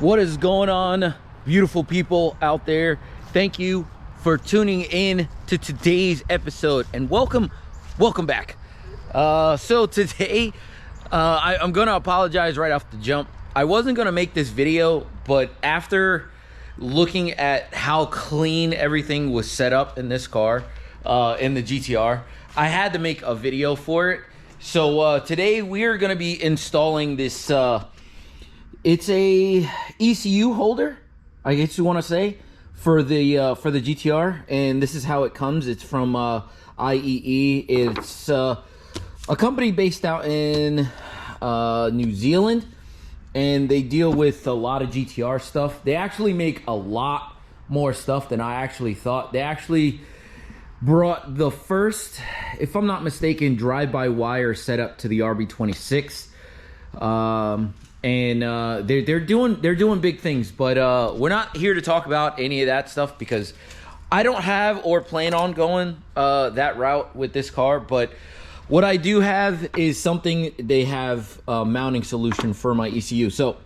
What is going on, beautiful people out there? Thank you for tuning in to today's episode, and welcome back. So today I'm gonna apologize right off the jump. I wasn't gonna make this video, but after looking at how clean everything was set up in this car, in the GTR, I had to make a video for it. So today we are gonna be installing this it's a ECU holder, I guess you want to say, for the GTR, and this is how it comes. It's from IEE. It's a company based out in New Zealand, and they deal with a lot of GTR stuff. They actually make a lot more stuff than I actually thought. They actually brought the first, if I'm not mistaken, drive-by-wire setup to the RB26. And they're doing big things, but we're not here to talk about any of that stuff because I don't have or plan on going that route with this car. But what I do have is something. They have a mounting solution for my ECU. So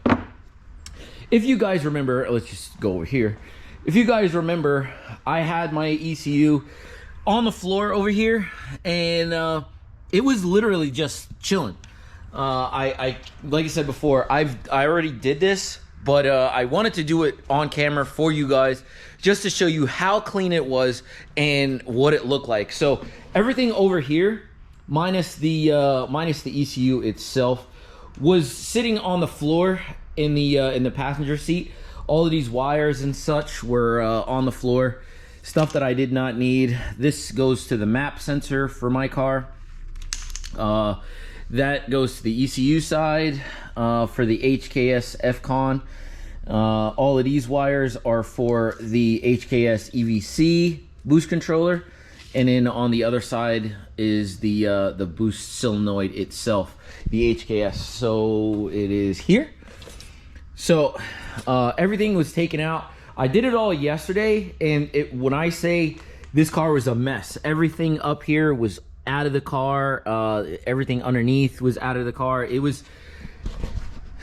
if you guys remember, let's just go over here. If you guys remember, I had my ECU on the floor over here, and it was literally just chilling. I like I said before, I already did this, but I wanted to do it on camera for you guys just to show you how clean it was and what it looked like. So everything over here, minus the ECU itself, was sitting on the floor in the passenger seat. All of these wires and such were on the floor, stuff that I did not need. This goes to the map sensor for my car. That goes to the ECU side for the HKS FCON. All of these wires are for the HKS EVC boost controller, and then on the other side is the boost solenoid itself, the HKS. So it is here. So everything was taken out. I did it all yesterday, and when I say this car was a mess, everything up here was out of the car, everything underneath was out of the car. It was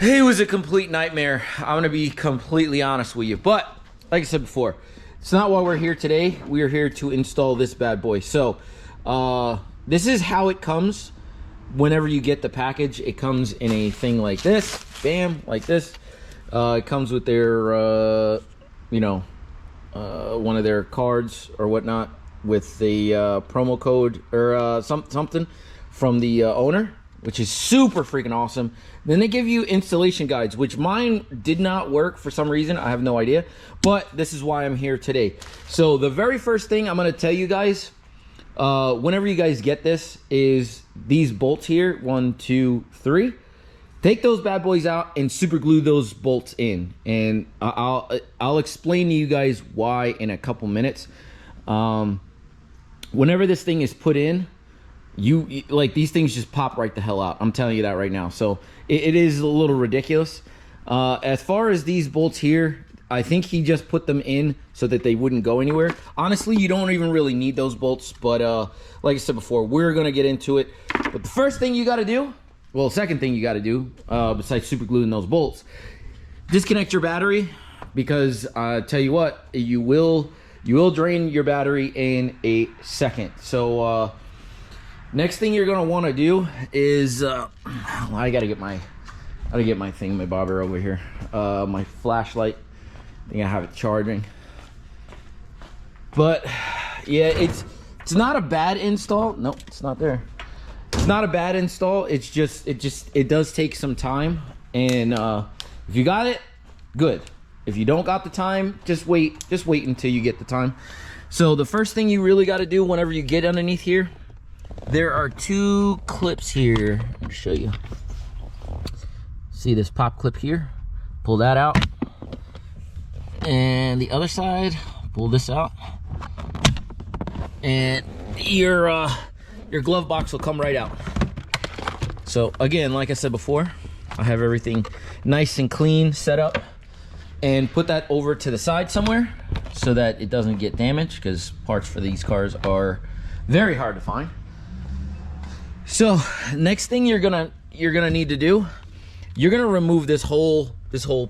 a complete nightmare. I'm gonna be completely honest with you, but like I said before, it's not why we're here today. We are here to install this bad boy. So this is how it comes whenever you get the package. It comes in a thing like this, bam, like this. It comes with their one of their cards or whatnot, with the promo code or something from the owner, which is super freaking awesome. Then they give you installation guides, which mine did not work for some reason. I have no idea, but this is why I'm here today. So the very first thing I'm going to tell you guys, whenever you guys get this, is these bolts here, 1, 2, 3. Take those bad boys out and super glue those bolts in, and I'll explain to you guys why in a couple minutes. Whenever this thing is put in, you like, these things just pop right the hell out. I'm telling you that right now. So it is a little ridiculous. As far as these bolts here, I think he just put them in so that they wouldn't go anywhere. Honestly, you don't even really need those bolts, but like I said before, we're gonna get into it. But the first thing you got to do, well, second thing you got to do, besides super gluing those bolts, disconnect your battery, because I tell you what, you will drain your battery in a second. So next thing you're gonna want to do is I gotta get my thing, my bobber over here, my flashlight. I think I have it charging. But yeah, it's not a bad install. Nope, it's not there. It's not a bad install. It's just it does take some time, and if you got it, good. If you don't got the time, just wait until you get the time. So the first thing you really got to do whenever you get underneath here, there are 2 clips here. I'll show you. See this pop clip here? Pull that out. And the other side, pull this out. And your glove box will come right out. So again, like I said before, I have everything nice and clean set up. And put that over to the side somewhere so that it doesn't get damaged, because parts for these cars are very hard to find. So next thing you're gonna need to do, you're gonna remove this whole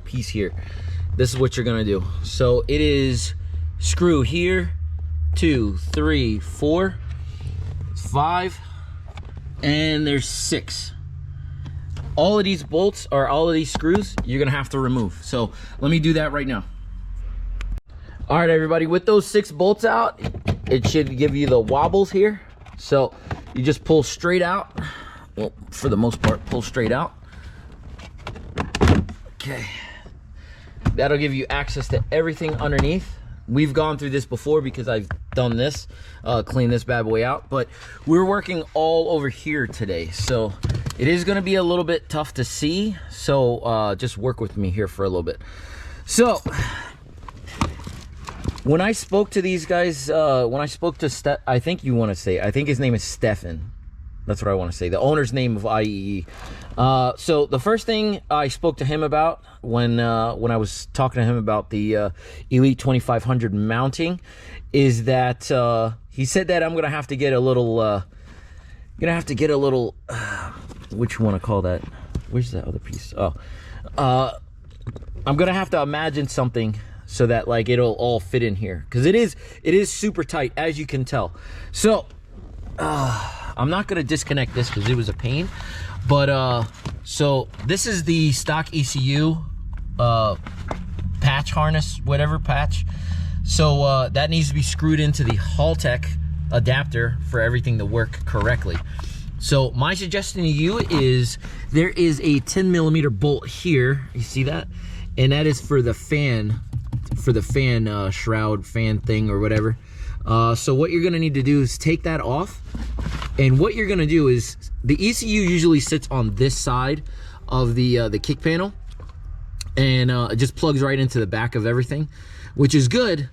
piece here. This is what you're gonna do. So it is screw here, 2, 3, 4, 5, and there's 6. All of these bolts, or all of these screws, you're gonna have to remove. So let me do that right now. All right, everybody, with those 6 bolts out, it should give you the wobbles here. So you just pull straight out. Well, for the most part, pull straight out. Okay. That'll give you access to everything underneath. We've gone through this before because I've done this, clean this bad boy out, but we're working all over here today. So it is gonna be a little bit tough to see. So just work with me here for a little bit. So when I spoke to these guys, when I spoke to I think his name is Stefan. That's what I want to say. The owner's name of IEE. So the first thing I spoke to him about when I was talking to him about the Elite 2500 mounting is that he said that I'm gonna have to get a little, what you want to call that? Where's that other piece? Oh, I'm gonna have to imagine something so that like it'll all fit in here, because it is super tight, as you can tell. So I'm not gonna disconnect this because it was a pain, but so this is the stock ECU patch harness, whatever patch. So that needs to be screwed into the Haltech adapter for everything to work correctly. So my suggestion to you is there is a 10mm bolt here. You see that? And that is for the fan, shroud fan thing or whatever. So what you're gonna need to do is take that off, and what you're gonna do is the ECU usually sits on this side of the kick panel, and it just plugs right into the back of everything, which is good,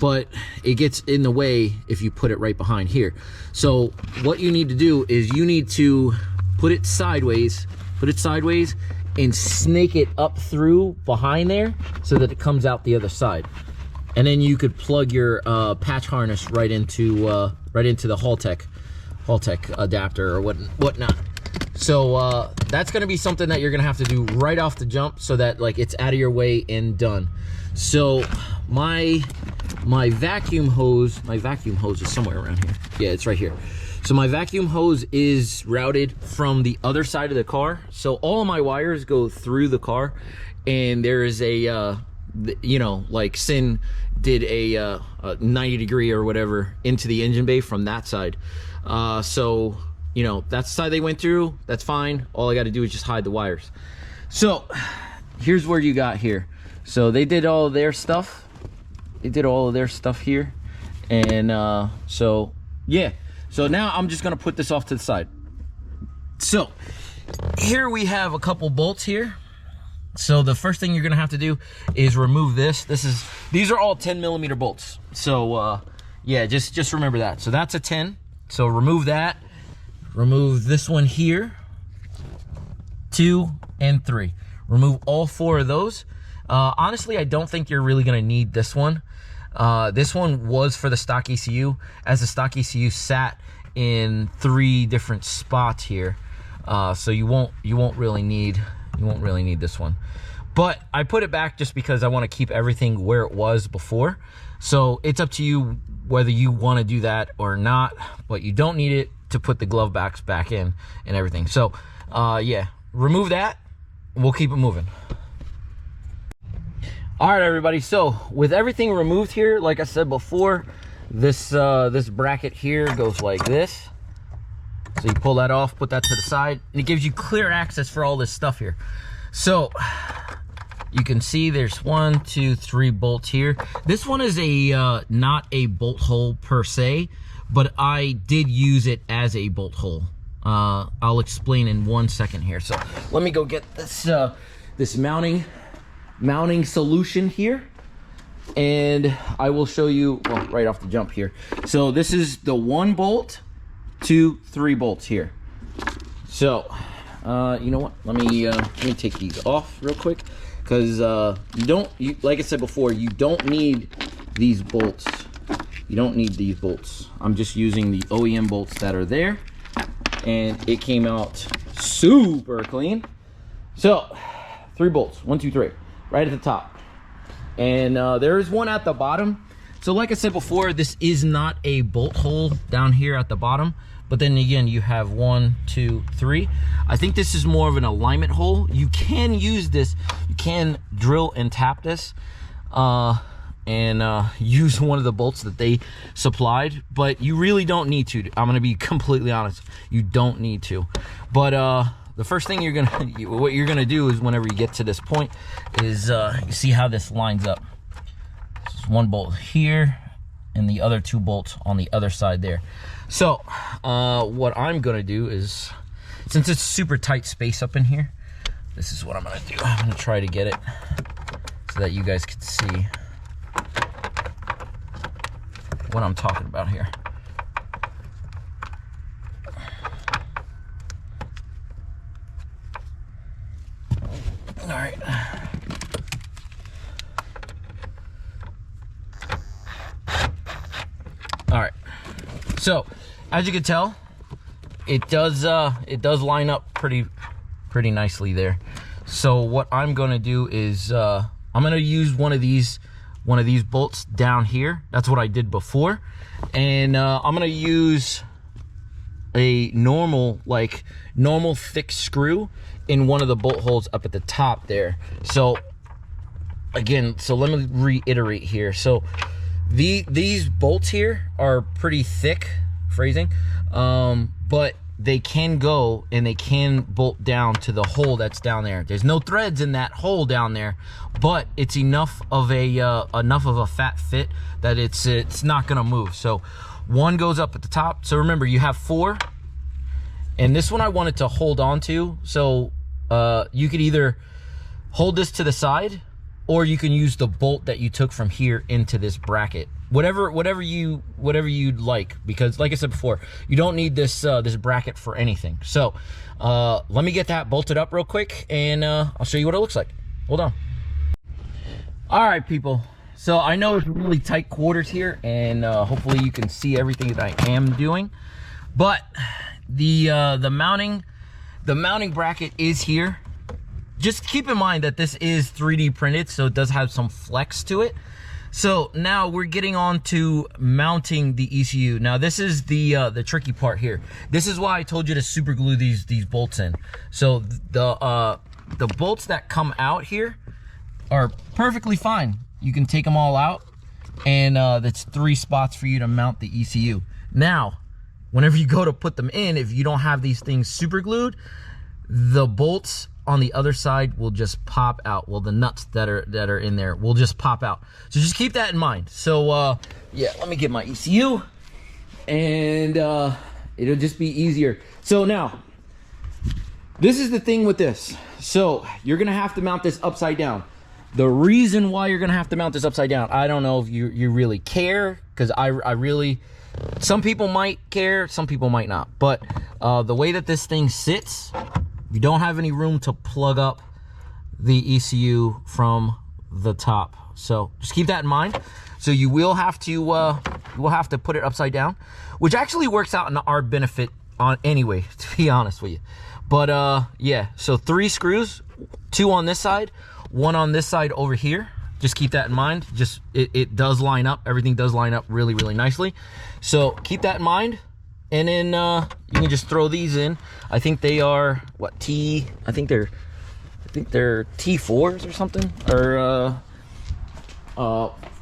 but it gets in the way if you put it right behind here. So what you need to do is you need to put it sideways, and snake it up through behind there so that it comes out the other side. And then you could plug your patch harness right into the Haltech adapter or whatnot. So that's gonna be something that you're gonna have to do right off the jump so that like it's out of your way and done. So my vacuum hose is somewhere around here. Yeah, it's right here. So my vacuum hose is routed from the other side of the car. So all of my wires go through the car, and there is a you know, like Sin did a 90-degree or whatever into the engine bay from that side. So, you know, that's the side they went through. That's fine. All I got to do is just hide the wires. So here's where you got here. So they did all of their stuff. Here. And so, yeah. So now I'm just going to put this off to the side. So here we have a couple bolts here. So the first thing you're gonna have to do is remove this. These are all 10mm bolts. So yeah, just remember that. So that's a 10. So remove that. Remove this one here. 2 and 3. Remove all 4 of those. Honestly, I don't think you're really gonna need this one. This one was for the stock ECU, as the stock ECU sat in 3 different spots here. So you won't really need this one, but I put it back just because I want to keep everything where it was before. So it's up to you whether you want to do that or not, but you don't need it to put the glove backs back in and everything. So yeah, remove that, we'll keep it moving. All right, everybody, so with everything removed here, like I said before, this bracket here goes like this. So you pull that off, put that to the side, and it gives you clear access for all this stuff here. So you can see there's 1, 2, 3 bolts here. This one is a not a bolt hole per se, but I did use it as a bolt hole. I'll explain in 1 second here. So let me go get this this mounting solution here, and I will show you, well, right off the jump here. So this is the 1 bolt, 2, 3 bolts here. So you know what, let me take these off real quick, because like I said before, you don't need these bolts. I'm just using the OEM bolts that are there, and it came out super clean. So 3 bolts, 1, 2, 3, right at the top. And there is one at the bottom. So like I said before, this is not a bolt hole down here at the bottom, but then again, you have 1, 2, 3. I think this is more of an alignment hole. You can use this, you can drill and tap this and use one of the bolts that they supplied, but you really don't need to. I'm gonna be completely honest, you don't need to. But the first thing what you're gonna do is, whenever you get to this point, is you see how this lines up. There's one bolt here and the other 2 bolts on the other side there. So what I'm gonna do is, since it's super tight space up in here, this is what I'm gonna do. I'm gonna try to get it so that you guys can see what I'm talking about here. All right. All right. So, as you can tell, it does line up pretty nicely there. So what I'm gonna do is I'm gonna use one of these bolts down here. That's what I did before, and I'm gonna use a normal thick screw in one of the bolt holes up at the top there. So again, so let me reiterate here. So these bolts here are pretty thick, but they can go and they can bolt down to the hole that's down there. There's no threads in that hole down there, but it's enough of a fat fit that it's not gonna move. So one goes up at the top. So remember, you have 4, and this one I wanted to hold on to. So you could either hold this to the side, or you can use the bolt that you took from here into this bracket. Whatever you'd like, because like I said before, you don't need this this bracket for anything. So let me get that bolted up real quick, and I'll show you what it looks like. Hold on. All right, people. So I know it's really tight quarters here, and hopefully you can see everything that I am doing. But the mounting bracket is here. Just keep in mind that this is 3D printed, so it does have some flex to it. So now we're getting on to mounting the ECU. Now this is the tricky part here. This is why I told you to super glue these bolts in. So the bolts that come out here are perfectly fine. You can take them all out, and that's 3 spots for you to mount the ECU. Now, whenever you go to put them in, if you don't have these things super glued, the bolts on the other side will just pop out. Well, the nuts that are in there will just pop out. So just keep that in mind. So yeah, let me get my ECU, and it'll just be easier. So now, this is the thing with this. So you're gonna have to mount this upside down. The reason why you're gonna have to mount this upside down, I don't know if you really care, because I really, some people might care, some people might not. But the way that this thing sits, you don't have any room to plug up the ECU from the top. So just keep that in mind. So you will have to put it upside down, which actually works out in our benefit anyway, to be honest with you. But yeah, so 3 screws, 2 on this side, 1 on this side over here. Just keep that in mind. Just it does line up. Everything does line up really, really nicely. So keep that in mind. And then you can just throw these in. I think they are what, I think they're T4s or something, or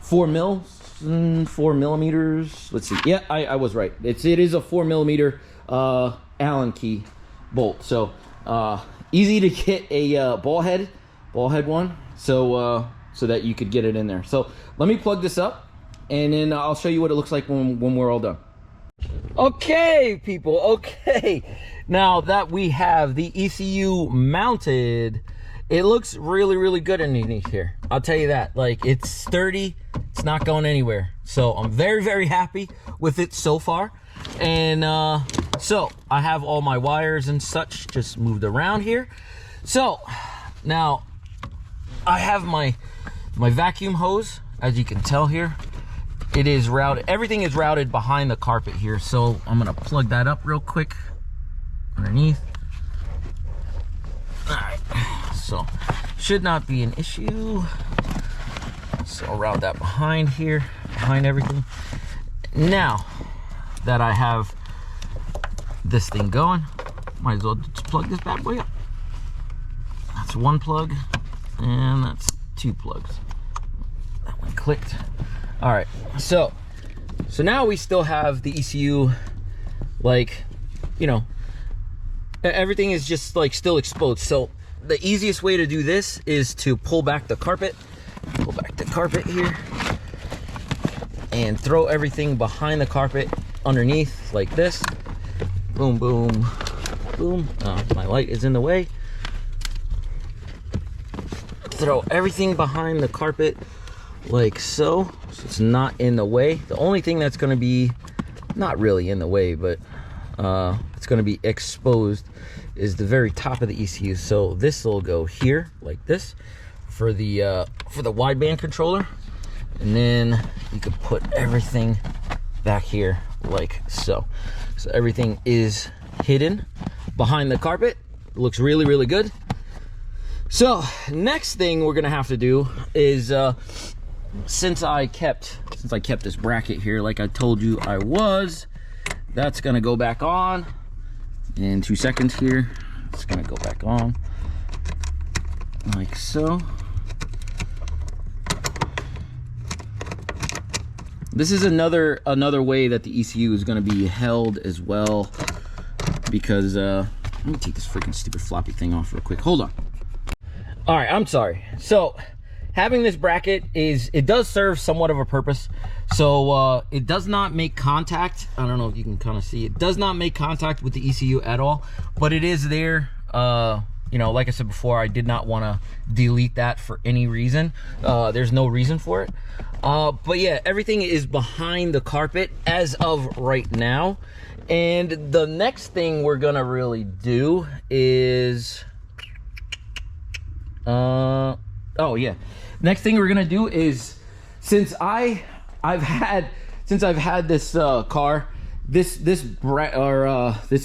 4 millimeters. Let's see. Yeah, I was right. It is a 4 millimeter Allen key bolt. So easy to get a ball head one. So that you could get it in there. So let me plug this up, and then I'll show you what it looks like when we're all done. Okay, people, okay. Now that we have the ECU mounted, it looks really, really good underneath here. I'll tell you that. Like, it's sturdy, it's not going anywhere. So I'm very, very happy with it so far. And so I have all my wires and such just moved around here. So now I have my vacuum hose, as you can tell here. It is routed, everything is routed behind the carpet here. So I'm gonna plug that up real quick underneath. All right, so should not be an issue. So I'll route that behind here, behind everything. Now that I have this thing going, might as well just plug this bad boy up. That's one plug, and that's two plugs. That one clicked. All right, so now we still have the ECU, like, you know, everything is just like still exposed. So the easiest way to do this is to pull back the carpet here, and throw everything behind the carpet underneath like this. Boom, boom, boom. My light is in the way. Throw everything behind the carpet like so it's not in the way. The only thing that's going to be not really in the way, but it's going to be exposed is the very top of the ECU. So this will go here like this for the wideband controller, and then you can put everything back here like so. So everything is hidden behind the carpet. It looks really, really good. So next thing we're gonna have to do is since I kept this bracket here like I told you I was, that's gonna go back on in 2 seconds here. It's gonna go back on like so. This is another way that the ECU is going to be held as well, because let me take this freaking stupid floppy thing off real quick. Hold on. All right, I'm sorry. So having this bracket it does serve somewhat of a purpose. So it does not make contact. I don't know if you can kind of see, it does not make contact with the ECU at all, but it is there. You know, like I said before, I did not want to delete that for any reason. There's no reason for it. But yeah, everything is behind the carpet as of right now. And the next thing we're gonna really do is, oh yeah, next thing we're gonna do is, since I've had this car, this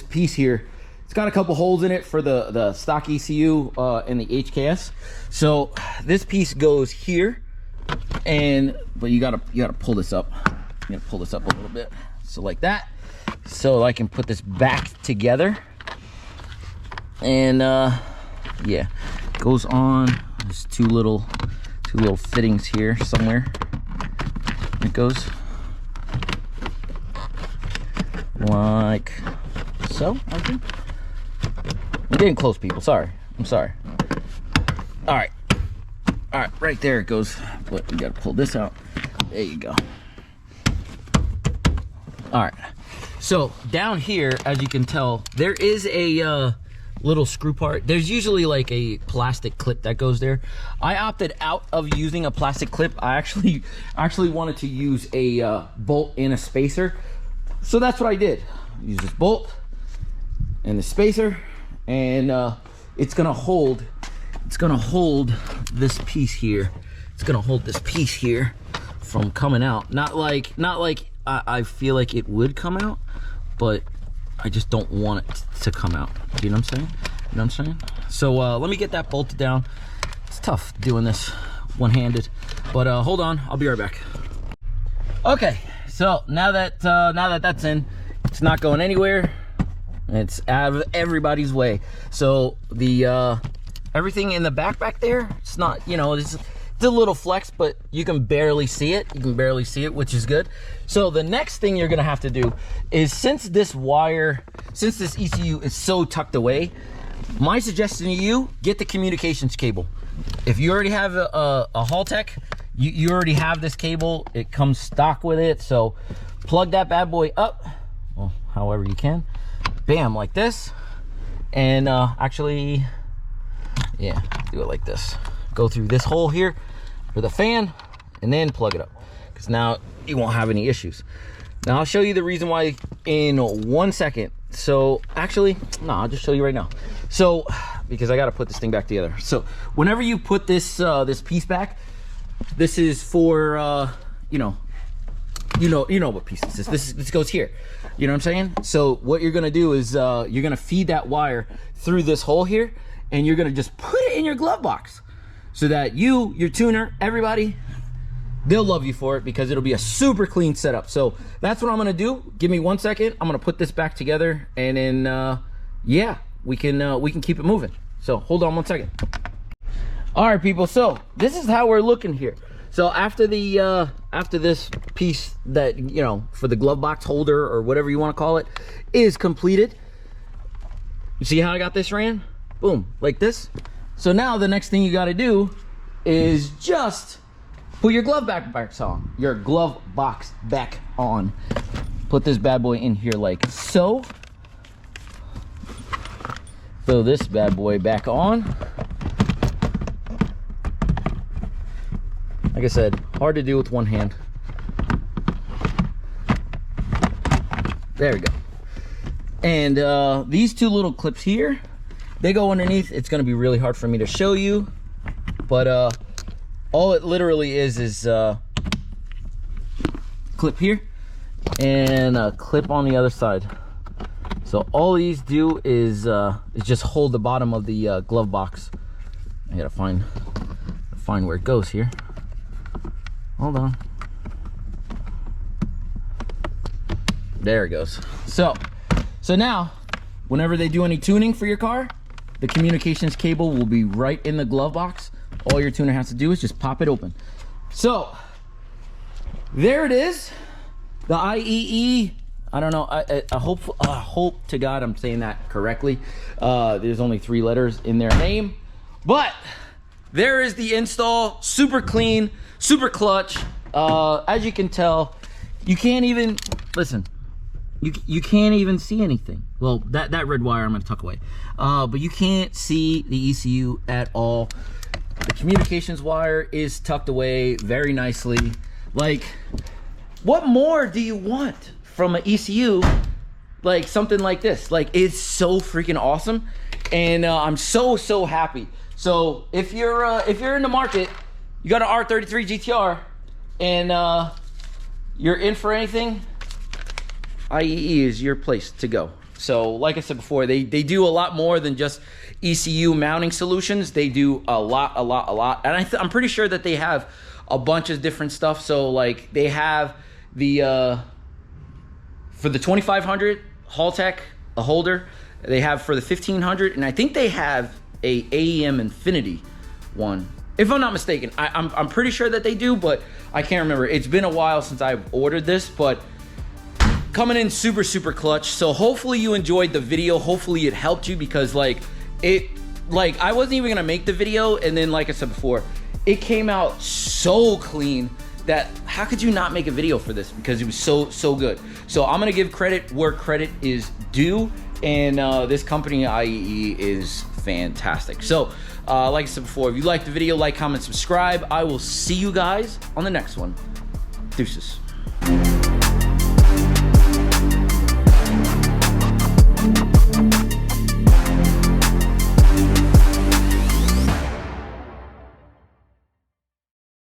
piece here, it's got a couple holes in it for the stock ECU and the HKS. So this piece goes here, but you gotta pull this up. You gotta pull this up a little bit, so like that, so I can put this back together. And yeah, it goes on. There's two little fittings here somewhere. It goes like so, I think. I'm getting close, people. Sorry. I'm sorry. All right, right there it goes. But you gotta pull this out. There you go. All right. So down here, as you can tell, there is a little screw part. There's usually like a plastic clip that goes there. I opted out of using a plastic clip. I actually wanted to use a bolt and a spacer. So that's what I did. Use this bolt and the spacer, and it's gonna hold this piece here. It's gonna hold this piece here from coming out. Not like I feel like it would come out, but I just don't want it to come out. You know what I'm saying? You know what I'm saying? So let me get that bolted down. It's tough doing this one-handed, but hold on, I'll be right back. Okay, so now that that's in, it's not going anywhere. It's out of everybody's way. So the everything in the back there, it's not, you know, it's a little flex, but you can barely see it. You can barely see it, which is good. So the next thing you're gonna have to do is, since this ECU is so tucked away, my suggestion to you, get the communications cable. If you already have a Haltech, you already have this cable. It comes stock with it. So plug that bad boy up, well, however you can. Bam, like this. And actually, yeah, do it like this. Go through this hole here for the fan, and then plug it up, because now you won't have any issues. Now I'll show you the reason why in 1 second. So actually, no, I'll just show you right now. So, because I got to put this thing back together. So whenever you put this this piece back, this is for you know what piece this is. This goes here. You know what I'm saying? So what you're gonna do is you're gonna feed that wire through this hole here, and you're gonna just put it in your glove box so that your tuner, everybody, they'll love you for it because it'll be a super clean setup. So that's what I'm gonna do. Give me 1 second. I'm gonna put this back together, and then yeah, we can keep it moving. So hold on 1 second. All right, people. So this is how we're looking here. So after the after this piece that, you know, for the glove box holder or whatever you want to call it is completed. You see how I got this ran? Boom, like this. So now the next thing you got to do is just put your glove box on. Your glove box back on. Put this bad boy in here like so. Throw this bad boy back on. Like I said, hard to do with one hand. There we go. And these two little clips here, they go underneath. It's gonna be really hard for me to show you, but all it literally is clip here and a clip on the other side. So all these do is just hold the bottom of the glove box. I gotta find where it goes here. Hold on. There it goes. So now, whenever they do any tuning for your car, the communications cable will be right in the glove box. All your tuner has to do is just pop it open. So there it is. The IEE. I don't know. I hope to God I'm saying that correctly. There's only 3 letters in their name, but there is the install. Super clean, super clutch. As you can tell, you can't even listen. You can't even see anything. Well, that red wire I'm gonna tuck away. But you can't see the ECU at all. The communications wire is tucked away very nicely. Like, what more do you want from an ECU? Like something like this. Like, it's so freaking awesome, and I'm so happy. So if you're in the market, you got an R33 GTR, and you're in for anything, IEE is your place to go. So like I said before, they do a lot more than just ECU mounting solutions. They do a lot. And I'm pretty sure that they have a bunch of different stuff. So like they have the for the 2500 Haltech, a holder. They have for the 1500, and I think they have a AEM Infinity one, if I'm not mistaken. I'm pretty sure that they do, but I can't remember. It's been a while since I've ordered this, but coming in super clutch. So hopefully you enjoyed the video. Hopefully it helped you, because like I wasn't even gonna make the video, and then like I said before, it came out so clean that how could you not make a video for this, because it was so good. So I'm gonna give credit where credit is due, and this company IEE is fantastic. So like I said before, if you liked the video, like, comment, subscribe. I will see you guys on the next one. Deuces.